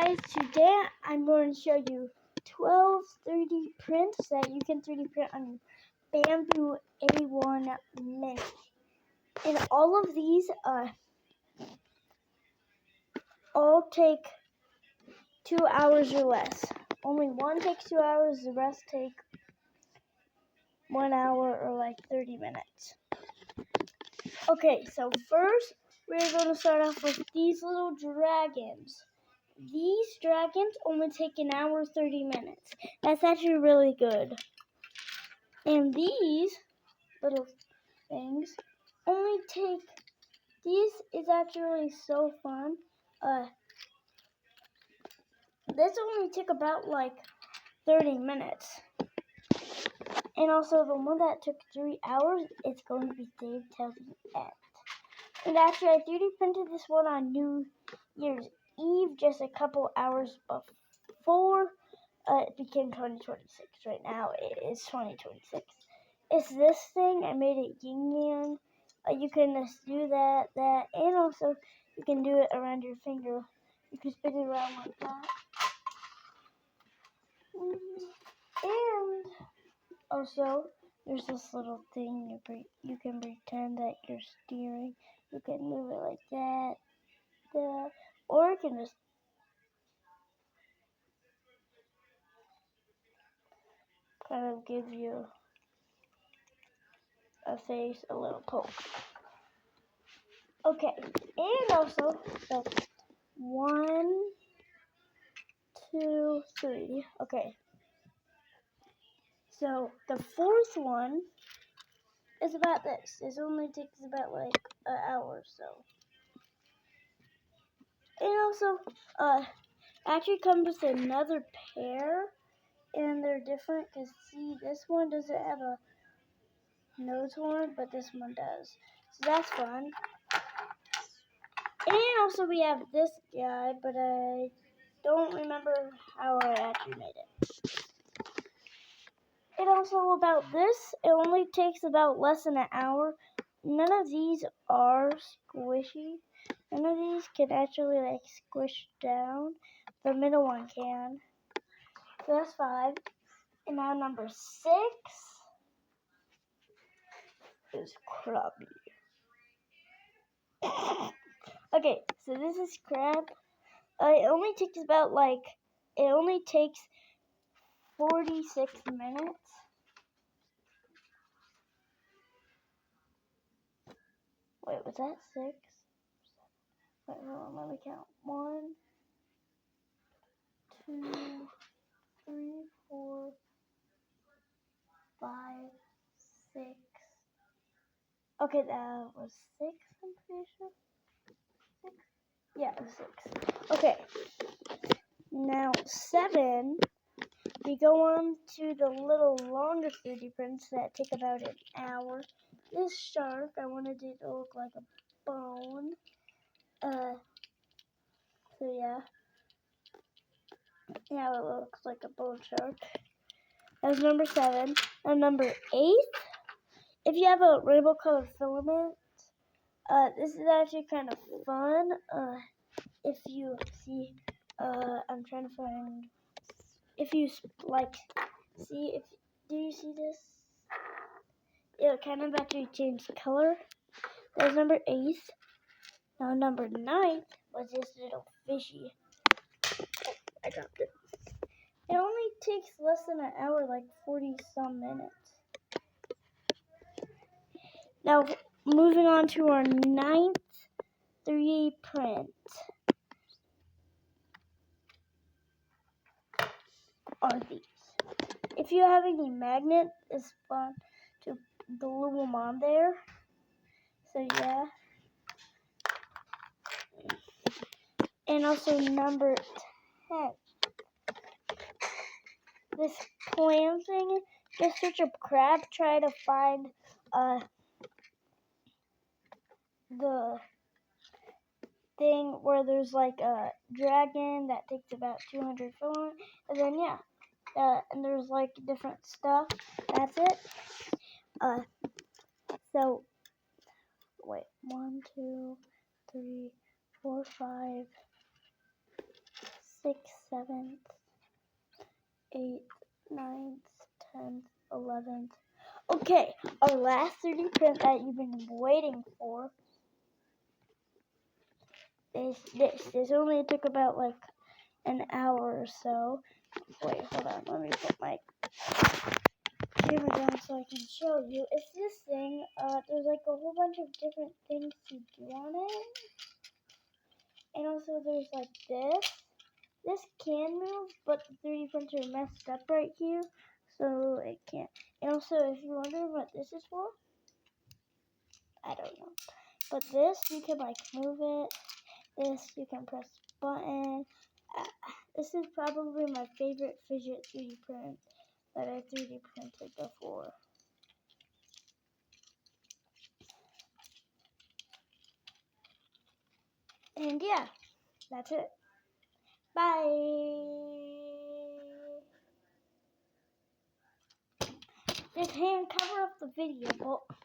guys, today I'm going to show you 12 3D prints that you can 3D print on Bambu A1 Mini. And all of these all take 2 hours or less. Only one takes 2 hours, the rest take 1 hour or like 30 minutes. Okay, so first we're going to start off with these little dragons. These dragons only take 1 hour 30 minutes. That's actually really good. And these little things only take, these is actually so fun. This only took about like 30 minutes. And also the one that took 3 hours, it's going to be saved till the end. And actually I 3D printed this one on New Year's Eve, just a couple hours before it became 2026. Right now it is 2026. It's this thing. I made it yin yang. You can just do that, and also you can do it around your finger. You can spin it around like that. And also, there's this little thing you can pretend that you're steering. You can move it like that, or you can just kind of give you a face, a little poke. Okay, and also, so 1, 2, 3. Okay. So the fourth one is about this. This only takes about like an hour or so. And also, actually comes with another pair, and they're different because see, this one doesn't have a nose horn, but this one does. So that's fun. And also we have this guy, but I don't remember how I actually made it. And also about this, it only takes about less than an hour. None of these are squishy. None of these can actually like squish down. The middle one can. So that's 5. And now number 6 is Krabby. Okay, so this is Crab. It only takes about like, it only takes 46 minutes. Wait, was that 6? Wait, hold on, let me count. 1, 2, 3, 4, 5, 6. Okay, that was 6, I'm pretty sure. 6? Yeah, it was 6. Okay. Now 7, we go on to the little longer 3D prints that take about an hour. This shark, I wanted it to look like a bone. So yeah. Yeah, it looks like a bone shark. That was number 7. And number 8, if you have a rainbow colored filament, this is actually kind of fun. If you see, I'm trying to find, if you like, see, do you see this? It kind of actually changed color. That was number 8. Now number 9 was this little fishy. Oh, I dropped it. It only takes less than an hour, like 40 some minutes. Now moving on to our 9th 3D print. Are these. If you have any magnet, it's fun to glue them on there. So yeah. And also number 10. This clam thing, just search up crab, try to find the thing where there's like a dragon that takes about 200 filament, and then yeah, and there's like different stuff. That's it. So wait, 1, 2, 3, 4, 5, 6th, 7th, 8th, 9th, 10th, 11th. Okay, our last 3D print that you've been waiting for is this. This only took about like an hour or so. Wait, hold on. Let me put my camera down so I can show you. It's this thing. There's like a whole bunch of different things to do on it. And also there's like this. This can move, but the 3D printer messed up right here, so it can't. And also, if you're wondering what this is for, I don't know. But this, you can like move it. This, you can press button. This is probably my favorite fidget 3D print that I 3D printed before. And yeah, that's it. Bye. This hand cover up the video, but